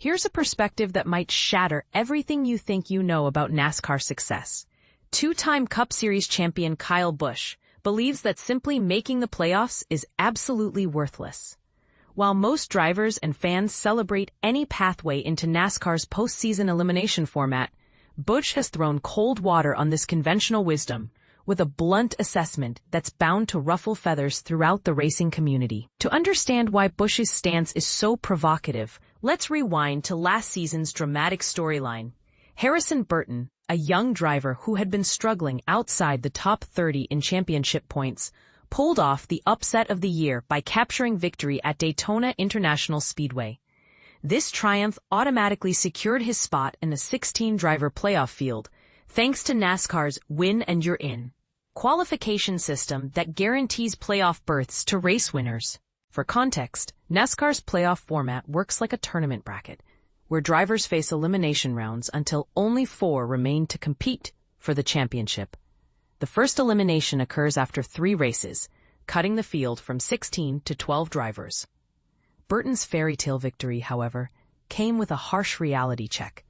Here's a perspective that might shatter everything you think you know about NASCAR success. Two-time Cup Series champion Kyle Busch believes that simply making the playoffs is absolutely worthless. While most drivers and fans celebrate any pathway into NASCAR's postseason elimination format, Busch has thrown cold water on this conventional wisdom, with a blunt assessment that's bound to ruffle feathers throughout the racing community. To understand why Busch's stance is so provocative, let's rewind to last season's dramatic storyline. Harrison Burton, a young driver who had been struggling outside the top 30 in championship points, pulled off the upset of the year by capturing victory at Daytona International Speedway. This triumph automatically secured his spot in the 16-driver playoff field, thanks to NASCAR's Win and You're In qualification system that guarantees playoff berths to race winners. For context, NASCAR's playoff format works like a tournament bracket, where drivers face elimination rounds until only 4 remain to compete for the championship. The first elimination occurs after 3 races, cutting the field from 16 to 12 drivers. Burton's fairy tale victory, however, came with a harsh reality check.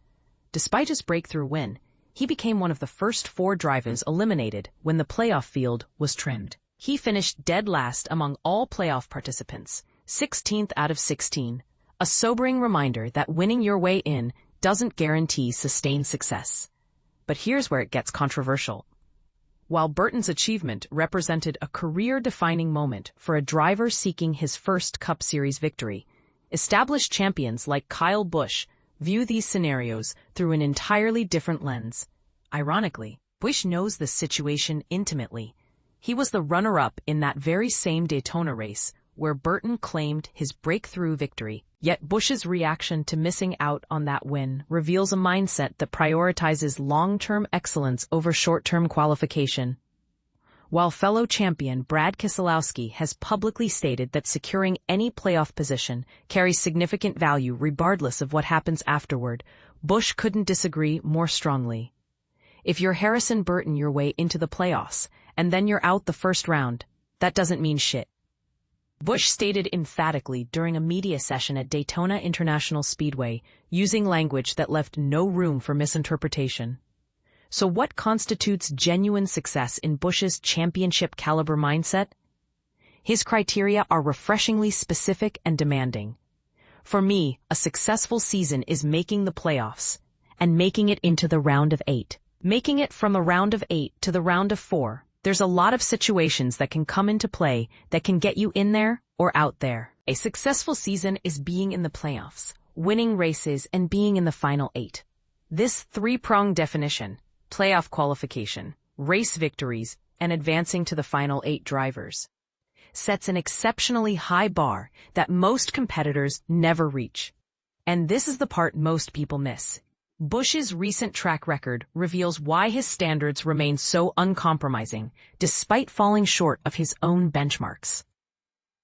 Despite his breakthrough win, he became one of the first 4 drivers eliminated when the playoff field was trimmed. He finished dead last among all playoff participants, 16th out of 16, a sobering reminder that winning your way in doesn't guarantee sustained success. But here's where it gets controversial. While Burton's achievement represented a career-defining moment for a driver seeking his first Cup Series victory, established champions like Kyle Busch view these scenarios through an entirely different lens. Ironically, Busch knows this situation intimately. He was the runner-up in that very same Daytona race where Burton claimed his breakthrough victory. Yet Busch's reaction to missing out on that win reveals a mindset that prioritizes long-term excellence over short-term qualification. While fellow champion Brad Keselowski has publicly stated that securing any playoff position carries significant value regardless of what happens afterward, Busch couldn't disagree more strongly. If you're Harrison Burton your way into the playoffs, and then you're out the first round, that doesn't mean shit. Busch stated emphatically during a media session at Daytona International Speedway, using language that left no room for misinterpretation. So what constitutes genuine success in Busch's championship-caliber mindset? His criteria are refreshingly specific and demanding. For me, a successful season is making the playoffs, and making it into the round of 8. Making it from a round of 8 to the round of 4. There's a lot of situations that can come into play that can get you in there or out there. A successful season is being in the playoffs, winning races, and being in the final 8. This 3-pronged definition, playoff qualification, race victories, and advancing to the final 8 drivers, sets an exceptionally high bar that most competitors never reach. And this is the part most people miss. Busch's recent track record reveals why his standards remain so uncompromising, despite falling short of his own benchmarks.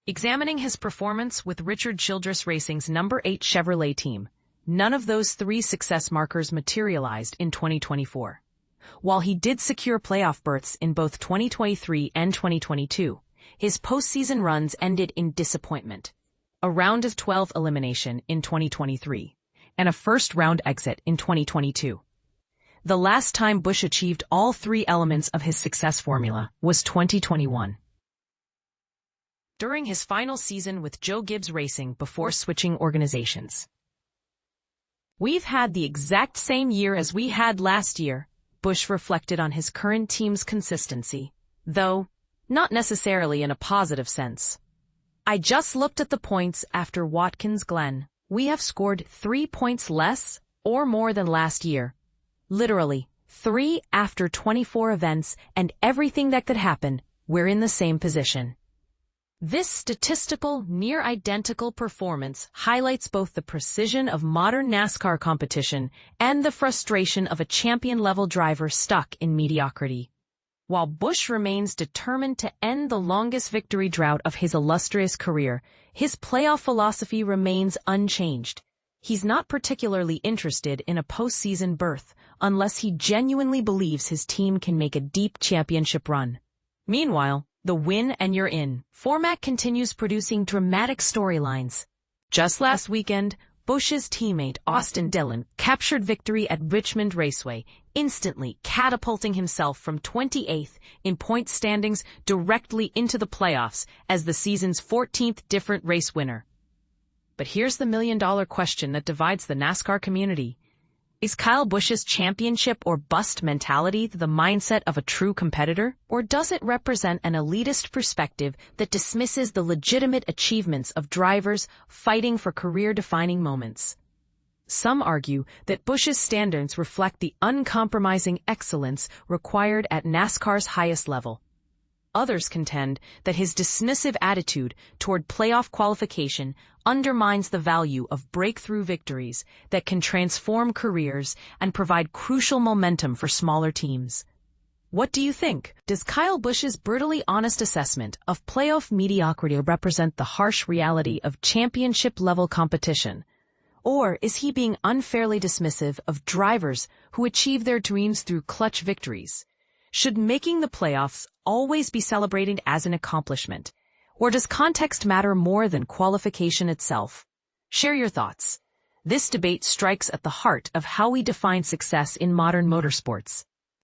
Examining his performance with Richard Childress Racing's number 8 Chevrolet team, none of those 3 success markers materialized in 2024. While he did secure playoff berths in both 2023 and 2022, his postseason runs ended in disappointment. A round of 12 elimination in 2023. And a first-round exit in 2022. The last time Busch achieved all 3 elements of his success formula was 2021. During his final season with Joe Gibbs Racing before switching organizations. "We've had the exact same year as we had last year," Busch reflected on his current team's consistency, though not necessarily in a positive sense. "I just looked at the points after Watkins Glen. We have scored 3 points less or more than last year. Literally, 3 after 24 events, and everything that could happen, we're in the same position." This statistical, near-identical performance highlights both the precision of modern NASCAR competition and the frustration of a champion-level driver stuck in mediocrity. While Busch remains determined to end the longest victory drought of his illustrious career, his playoff philosophy remains unchanged. He's not particularly interested in a postseason berth unless he genuinely believes his team can make a deep championship run. Meanwhile, the Win and You're In format continues producing dramatic storylines. Just last weekend, Busch's teammate Austin Dillon captured victory at Richmond Raceway, instantly catapulting himself from 28th in point standings directly into the playoffs as the season's 14th different race winner. But here's the million-dollar question that divides the NASCAR community. Is Kyle Busch's championship or bust mentality the mindset of a true competitor? Or does it represent an elitist perspective that dismisses the legitimate achievements of drivers fighting for career-defining moments? Some argue that Busch's standards reflect the uncompromising excellence required at NASCAR's highest level. Others contend that his dismissive attitude toward playoff qualification undermines the value of breakthrough victories that can transform careers and provide crucial momentum for smaller teams. What do you think? Does Kyle Busch's brutally honest assessment of playoff mediocrity represent the harsh reality of championship-level competition? Or is he being unfairly dismissive of drivers who achieve their dreams through clutch victories? Should making the playoffs always be celebrated as an accomplishment? Or does context matter more than qualification itself? Share your thoughts. This debate strikes at the heart of how we define success in modern motorsports.